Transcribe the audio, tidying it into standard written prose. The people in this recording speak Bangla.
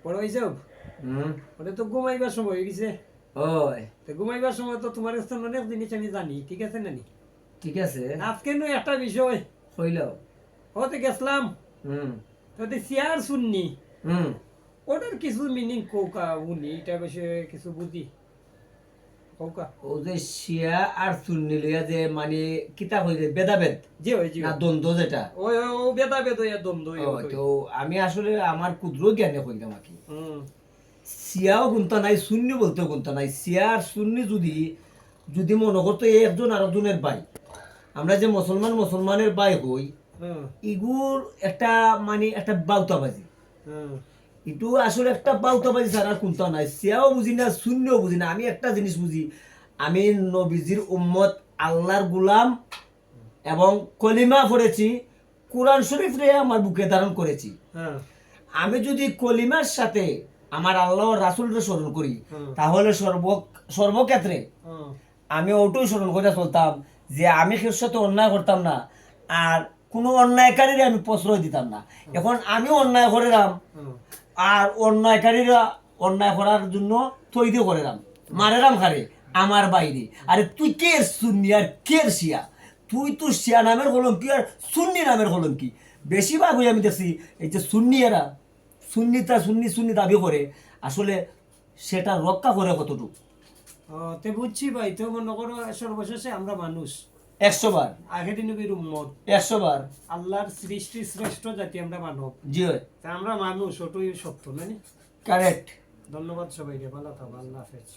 বড় হইছে ওটা তো ঘুমাইবার সময় হয়ে গেছে। ওই তো ঘুমাইবার সময় তো তোমার কাছে অনেক জিনিস আমি জানি, ঠিক আছে নানি? ঠিক আছে আজকে নয় একটা বিষয় হইল। হতে গেছিলাম, হুম ওতে চেয়ার শুননি, হুম ওটার কিছু মিনিং কৌকা উনি এটা বেশি কিছু বুঝি কৌকা। ও যে শিয়া আর সুন্নি লইয়া যে মানে কিতাব হইছে ভেদাভেদ জি ওই জি না দ্বন্দ্ব যেটা। ওই ও বেদা বেদ হইয়া দ্বন্দ্ব ও তো আমি আসলে আমার ক্ষুদ্র জ্ঞানে কইলাম আর কি। হুম শিয়াও গুনতা নাই, সুন্নি বলতেও গুনতা নাই। শিয়া আর সুন্নি যদি যদি মনে করতো এই একজন আরেকজনের ভাই, আমরা যে মুসলমানের ভাই হই, হুম ইগুর একটা মানে একটা বাউতাবাজি। হুম কিন্তু আসলে একটা বাউতাবাজি ছাড়া আর কোনটা নাই। শিয়াও বুঝি না, সুন্নিও বুঝি না। আমি একটা জিনিস বুঝি, আমি নবীজির উম্মত, আল্লাহর গুলাম এবং কলিমা পড়েছি, কোরআন শরীফ রে আমার বুকে ধারণ করেছি। হ্যাঁ আমি যদি কলিমার সাথে আমার আল্লাহ রাসূলকে স্মরণ করি, হুম তাহলে সর্বক্ষেত্রে হুম আমি ওটাই স্মরণ করে চলতাম যে আমি কেউ সাথে অন্যায় করতাম না, আর কোনো অন্যায়কারীরে আমি প্রশ্রয় দিতাম না। এখন আমি অন্যায় করিলাম, হুম আর অন্যায়কারীরা অন্যায় করার জন্য তৈরি করিলাম, মারেরাম খারে আমার বাইরে। আরে তুই কে সুন্নি আর কে শিয়া? তুই তো শিয়া নামের কলঙ্কি আর সুন্নি নামের কলঙ্কি। বেশিরভাগ হয়ে আমি দেখছি এই যে সুন্নি এরা সুন্নি সুন্নি দাবি করে, আসলে সেটা রক্ষা করে কতটুকু? তে বুঝছি ভাই, তো মনে করো সর্বশেষে আমরা মানুষ, 100 বার, আগের নবীর উম্মত, 100 বার। আল্লাহর সৃষ্টি শ্রেষ্ঠ জাতি আমরা মানব। জি হয়, তা আমরা মানুষ, ওটাই সত্য নানি। কারেক্ট। ধন্যবাদ সবাইকে, ভালো থাকো, আল্লাহ হাফেজ।